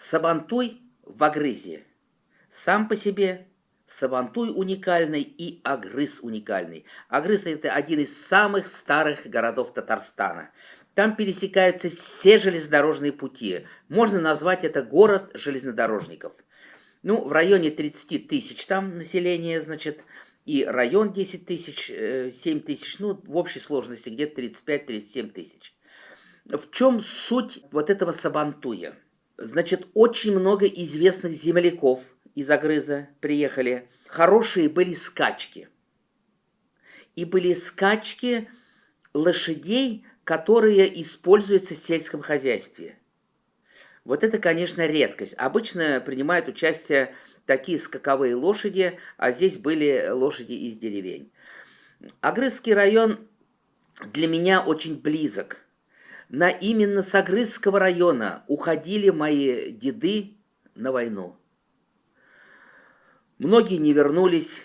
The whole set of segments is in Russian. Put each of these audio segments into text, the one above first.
Сабантуй в Агрызе. Сам по себе Сабантуй уникальный и Агрыз уникальный. Агрыз — это один из самых старых городов Татарстана. Там пересекаются все железнодорожные пути. Можно назвать это город железнодорожников. Ну, в районе 30 тысяч там население, значит, и район 10 тысяч, 7 тысяч, ну, в общей сложности где-то 35-37 тысяч. В чем суть вот этого Сабантуя? Значит, очень много известных земляков из Агрыза приехали. Хорошие были скачки. И были скачки лошадей, которые используются в сельском хозяйстве. Вот это, конечно, редкость. Обычно принимают участие такие скаковые лошади, а здесь были лошади из деревень. Агрызский район для меня очень близок. Именно с Агрызского района уходили мои деды на войну. Многие не вернулись,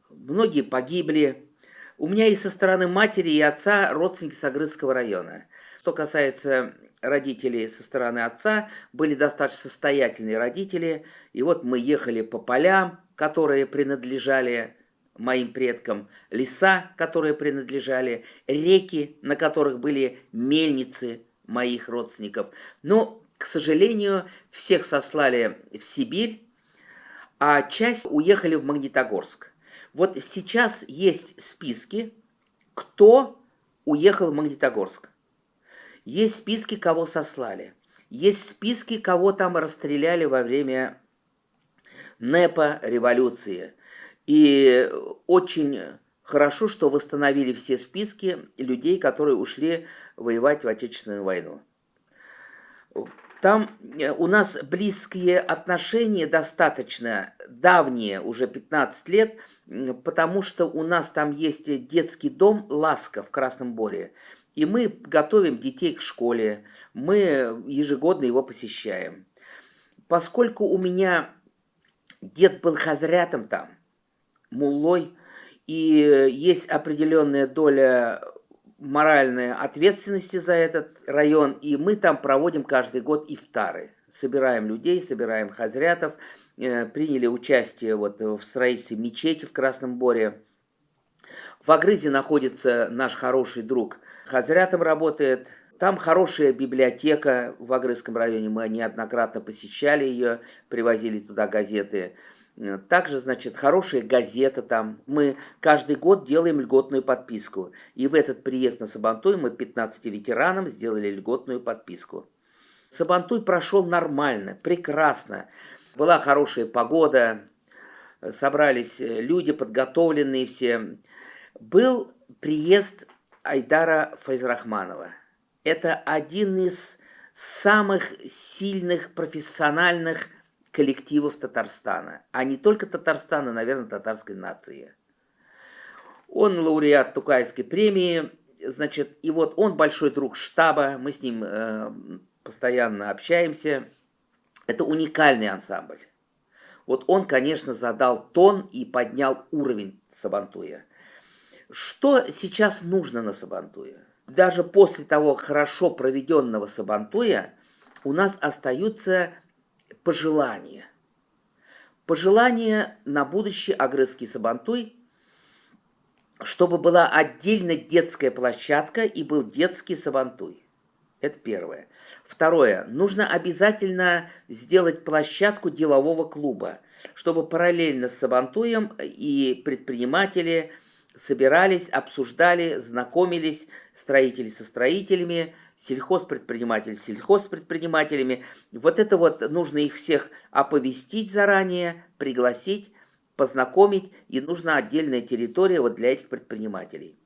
многие погибли. У меня и со стороны матери и отца родственники с Агрызского района. Что касается родителей со стороны отца, были достаточно состоятельные родители. И вот мы ехали по полям, которые принадлежали моим предкам, леса, которые принадлежали, реки, на которых были мельницы моих родственников. Но, к сожалению, всех сослали в Сибирь, а часть уехали в Магнитогорск. Вот сейчас есть списки, кто уехал в Магнитогорск. Есть списки, кого сослали. Есть списки, кого там расстреляли во время НЭПа, революции. И очень хорошо, что восстановили все списки людей, которые ушли воевать в Отечественную войну. Там у нас близкие отношения достаточно давние, уже 15 лет, потому что у нас там есть детский дом «Ласка» в Красном Боре. И мы готовим детей к школе, мы ежегодно его посещаем. Поскольку у меня дед был хазрятом там, муллой, и есть определенная доля моральной ответственности за этот район, и мы там проводим каждый год ифтары. Собираем людей, собираем хазрятов, приняли участие вот в строительстве мечети в Красном Боре. В Агрызе находится наш хороший друг, хазрятом работает. Там хорошая библиотека в Агрызском районе, мы неоднократно посещали ее, привозили туда газеты. Также, значит, хорошая газета там. Мы каждый год делаем льготную подписку. И в этот приезд на Сабантуй мы 15 ветеранам сделали льготную подписку. Сабантуй прошел нормально, прекрасно. Была хорошая погода, собрались люди подготовленные все. Был приезд Айдара Файзрахманова. Это один из самых сильных профессиональных коллективов Татарстана, а не только Татарстана, наверное, татарской нации. Он лауреат Тукайской премии, значит, и вот он большой друг штаба, мы с ним постоянно общаемся. Это уникальный ансамбль. Вот он, конечно, задал тон и поднял уровень Сабантуя. Что сейчас нужно на Сабантуе? Даже после того хорошо проведенного Сабантуя у нас остаются пожелания. Пожелания на будущее Агрызский Сабантуй, чтобы была отдельно детская площадка и был детский Сабантуй. Это первое. Второе. Нужно обязательно сделать площадку делового клуба, чтобы параллельно с Сабантуем и предприниматели собирались, обсуждали, знакомились, строители со строителями, сельхозпредприниматели с сельхозпредпринимателями. Вот это вот нужно их всех оповестить заранее, пригласить, познакомить, и нужна отдельная территория вот для этих предпринимателей.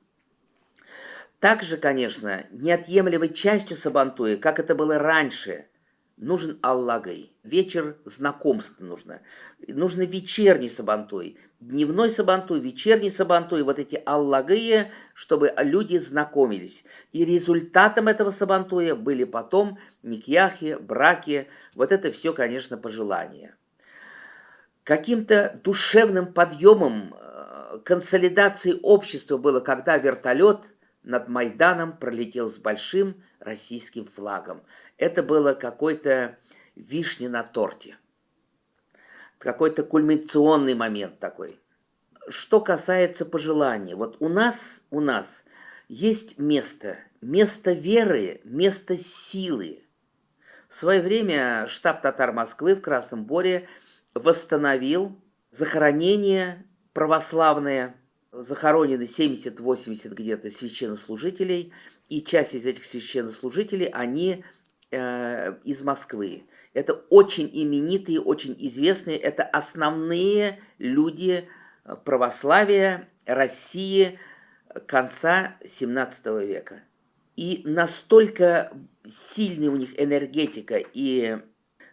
Также, конечно, неотъемлемой частью Сабантуя, как это было раньше, нужен Аллагай. Вечер знакомств нужно. Нужно вечерний Сабантуй. Дневной Сабантуй, вечерний Сабантуй, вот эти Аллагаи, чтобы люди знакомились. И результатом этого Сабантуя были потом никьяхи, браки. Вот это все, конечно, пожелания. Каким-то душевным подъемом, консолидацией общества было, когда вертолет над Майданом пролетел с большим российским флагом. Это было какой-то вишня на торте. Какой-то кульминационный момент такой. Что касается пожеланий, вот у нас есть место веры, место силы. В свое время штаб татар Москвы в Красном Боре восстановил захоронение православное. Захоронены 70-80 где-то священнослужителей, и часть из этих священнослужителей, они из Москвы. Это очень именитые, очень известные, это основные люди православия России конца XVII века. И настолько сильная у них энергетика, и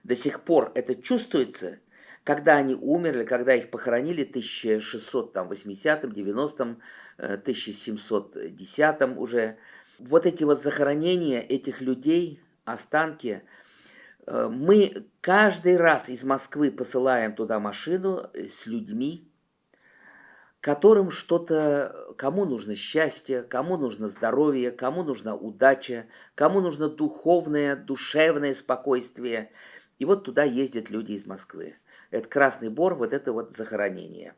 до сих пор это чувствуется, когда они умерли, когда их похоронили в 1680-м, 90-м, 1710-м уже. Вот эти вот захоронения этих людей, останки, мы каждый раз из Москвы посылаем туда машину с людьми, которым что-то, кому нужно счастье, кому нужно здоровье, кому нужна удача, кому нужно духовное, душевное спокойствие. И вот туда ездят люди из Москвы. Это Красный Бор, вот это вот захоронение.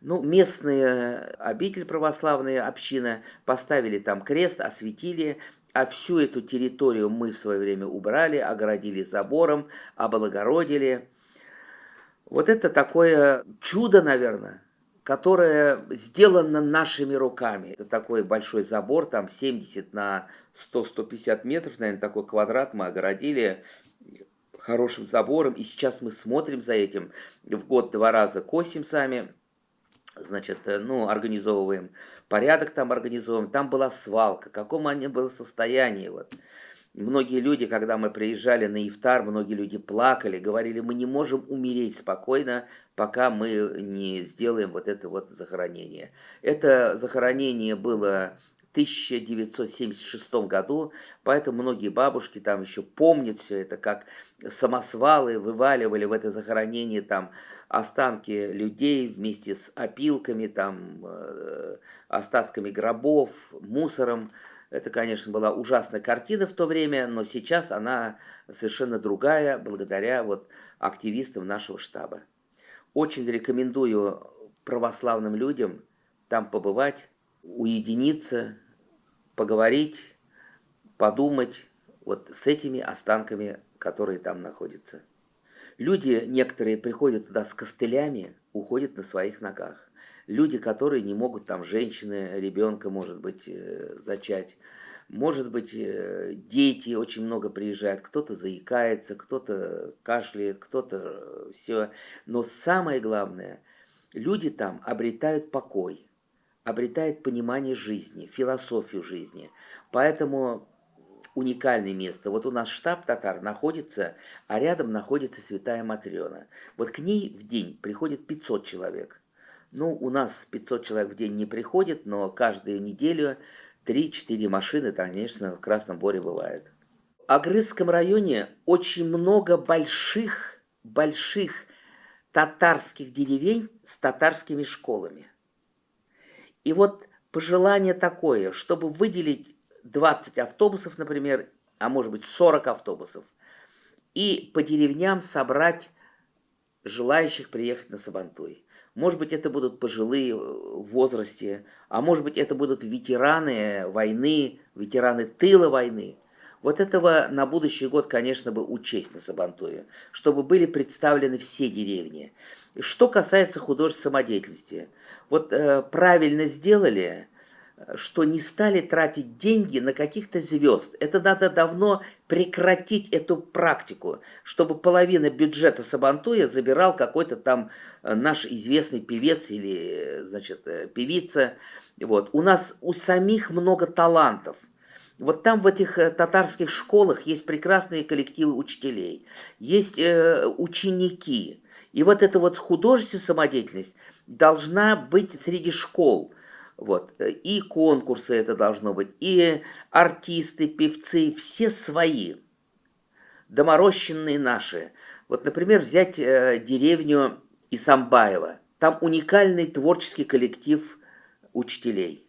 Ну, местные обитель православная община поставили там крест, осветили, а всю эту территорию мы в свое время убрали, огородили забором, облагородили. Вот это такое чудо, наверное, которое сделано нашими руками. Это такой большой забор, там 70 на 100-150 метров, наверное, такой квадрат мы огородили хорошим забором. И сейчас мы смотрим за этим. В год 2 раза косим сами. Значит, ну, организовываем порядок там организовываем. Там была свалка. В каком они было состоянии, вот. Многие люди, когда мы приезжали на ифтар, многие люди плакали, говорили, мы не можем умереть спокойно, пока мы не сделаем вот это вот захоронение. Это захоронение было в 1976 году, поэтому многие бабушки там еще помнят все это, как самосвалы вываливали в это захоронение там останки людей вместе с опилками, там, остатками гробов, мусором. Это, конечно, была ужасная картина в то время, но сейчас она совершенно другая, благодаря вот активистам нашего штаба. Очень рекомендую православным людям там побывать, уединиться, поговорить, подумать вот с этими останками, которые там находятся. Люди некоторые приходят туда с костылями, уходят на своих ногах. Люди, которые не могут, там, женщины, ребенка, может быть, зачать. Может быть, дети очень много приезжают. Кто-то заикается, кто-то кашляет, кто-то все. Но самое главное, люди там обретают покой, обретают понимание жизни, философию жизни. Поэтому уникальное место. Вот у нас штаб татар находится, а рядом находится Святая Матрена. Вот к ней в день приходит 500 человек. Ну, у нас 500 человек в день не приходит, но каждую неделю 3-4 машины, конечно, в Красном Боре бывают. В Агрызском районе очень много больших татарских деревень с татарскими школами. И вот пожелание такое, чтобы выделить 20 автобусов, например, а может быть 40 автобусов, и по деревням собрать желающих приехать на Сабантуй. Может быть, это будут пожилые в возрасте, а может быть, это будут ветераны войны, ветераны тыла войны. Вот этого на будущий год, конечно, бы учесть на Сабантуе, чтобы были представлены все деревни. Что касается художественной самодеятельности, вот правильно сделали, что не стали тратить деньги на каких-то звезд. Это надо давно прекратить эту практику, чтобы половина бюджета Сабантуя забирал какой-то там наш известный певец или, значит, певица. Вот. У нас у самих много талантов. Вот там в этих татарских школах есть прекрасные коллективы учителей, есть ученики. И вот эта вот художественная самодеятельность должна быть среди школ. Вот. И конкурсы это должно быть, и артисты, певцы, все свои, доморощенные наши. Вот, например, взять деревню Исамбаева. Там уникальный творческий коллектив учителей.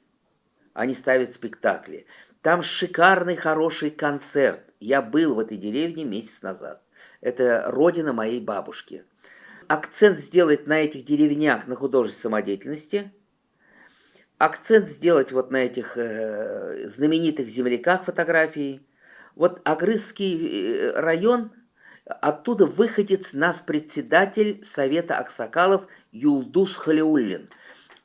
Они ставят спектакли. Там шикарный, хороший концерт. Я был в этой деревне месяц назад. Это родина моей бабушки. Акцент сделать на этих деревнях, на художественной самодеятельности, акцент сделать вот на этих знаменитых земляках фотографий. Вот Агрызский район, оттуда выходец наш председатель Совета Аксакалов Юлдус Халиуллин.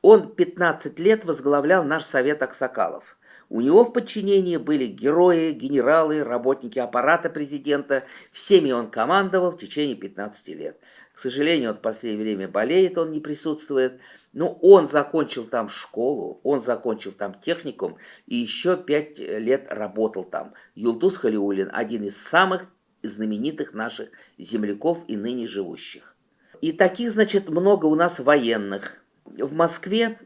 Он 15 лет возглавлял наш Совет Аксакалов. У него в подчинении были герои, генералы, работники аппарата президента. Всеми он командовал в течение 15 лет. К сожалению, он в последнее время болеет, он не присутствует. Но он закончил там школу, он закончил там техникум и еще 5 лет работал там. Юлдус Халиуллин – один из самых знаменитых наших земляков и ныне живущих. И таких, значит, много у нас военных. В Москве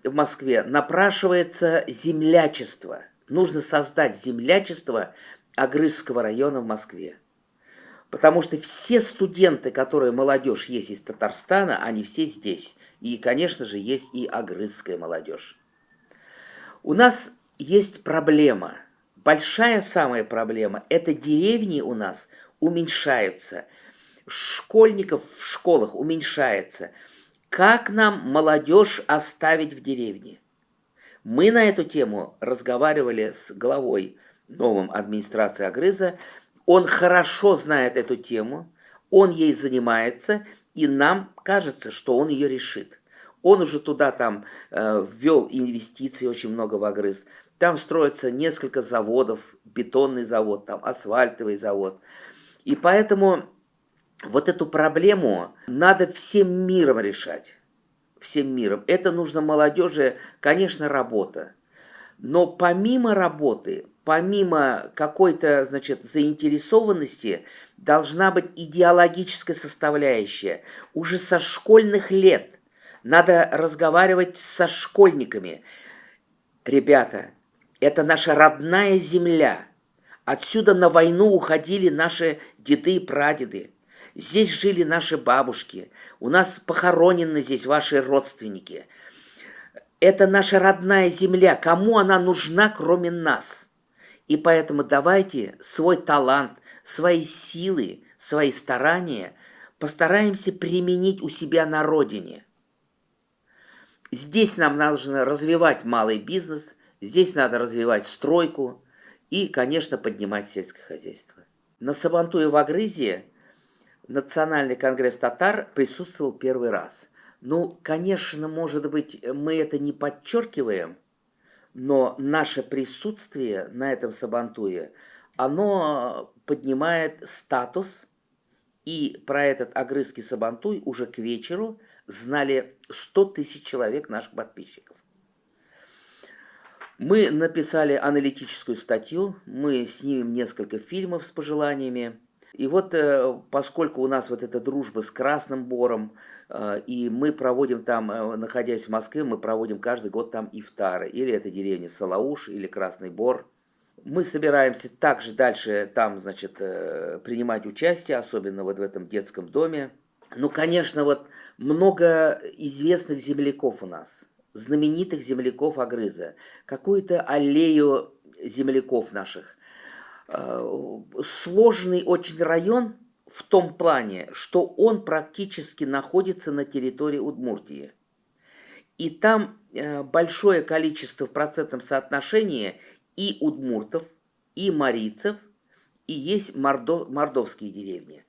напрашивается землячество. Нужно создать землячество Агрызского района в Москве. Потому что все студенты, которые молодежь есть из Татарстана, они все здесь. И, конечно же, есть и агрызская молодежь. У нас есть проблема. Большая самая проблема – это деревни у нас уменьшаются. Школьников в школах уменьшается. Как нам молодежь оставить в деревне? Мы на эту тему разговаривали с главой новой администрации Агрыза. Он хорошо знает эту тему, он ей занимается, и нам кажется, что он ее решит. Он уже туда там ввел инвестиции очень много в Агрыз. Там строится несколько заводов, бетонный завод, там асфальтовый завод. И поэтому вот эту проблему надо всем миром решать. Всем миром. Это нужно молодежи, конечно, работа. Но помимо работы, помимо какой-то, значит, заинтересованности, должна быть идеологическая составляющая. Уже со школьных лет надо разговаривать со школьниками. Ребята, это наша родная земля. Отсюда на войну уходили наши деды и прадеды. Здесь жили наши бабушки. У нас похоронены здесь ваши родственники. Это наша родная земля. Кому она нужна, кроме нас? И поэтому давайте свой талант, свои силы, свои старания постараемся применить у себя на родине. Здесь нам нужно развивать малый бизнес, здесь надо развивать стройку и, конечно, поднимать сельское хозяйство. На Сабантуе в Агрызе Национальный конгресс татар присутствовал первый раз. Ну, конечно, может быть, мы это не подчеркиваем, но наше присутствие на этом Сабантуе, оно поднимает статус, и про этот Агрызский Сабантуй уже к вечеру знали 100 тысяч человек наших подписчиков. Мы написали аналитическую статью, мы снимем несколько фильмов с пожеланиями. И вот поскольку у нас вот эта дружба с Красным Бором, и мы проводим там, находясь в Москве, мы проводим каждый год там ифтары. Или это деревня Салауш, или Красный Бор. Мы собираемся также дальше там, значит, принимать участие, особенно вот в этом детском доме. Ну, конечно, вот много известных земляков у нас, знаменитых земляков Агрыза. Какую-то аллею земляков наших. Сложный очень район в том плане, что он практически находится на территории Удмуртии. И там большое количество в процентном соотношении и удмуртов, и марийцев, и есть мордовские деревни.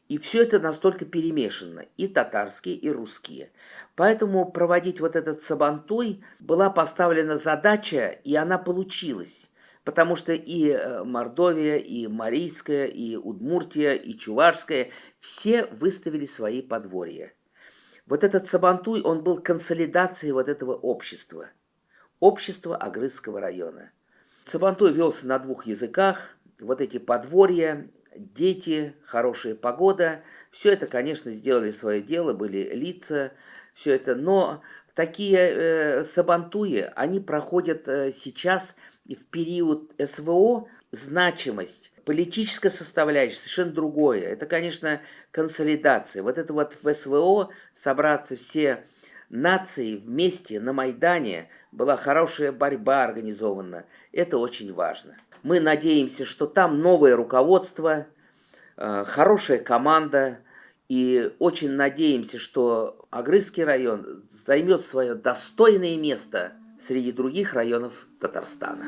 И все это настолько перемешано, и татарские, и русские. Поэтому проводить вот этот Сабантуй была поставлена задача, и она получилась. Потому что и Мордовия, и Марийская, и Удмуртия, и Чувашская все выставили свои подворья. Вот этот Сабантуй, он был консолидацией вот этого общества. Общества Агрызского района. Сабантуй велся на 2 языках. Вот эти подворья, дети, хорошая погода. Все это, конечно, сделали свое дело, были лица, все это. Но такие Сабантуи, они проходят сейчас и в период СВО значимость, политическая составляющая совершенно другое. Это, конечно, консолидация. Вот это вот в СВО собраться все нации вместе на Майдане, была хорошая борьба организована. Это очень важно. Мы надеемся, что там новое руководство, хорошая команда. И очень надеемся, что Агрызский район займет свое достойное место среди других районов Татарстана.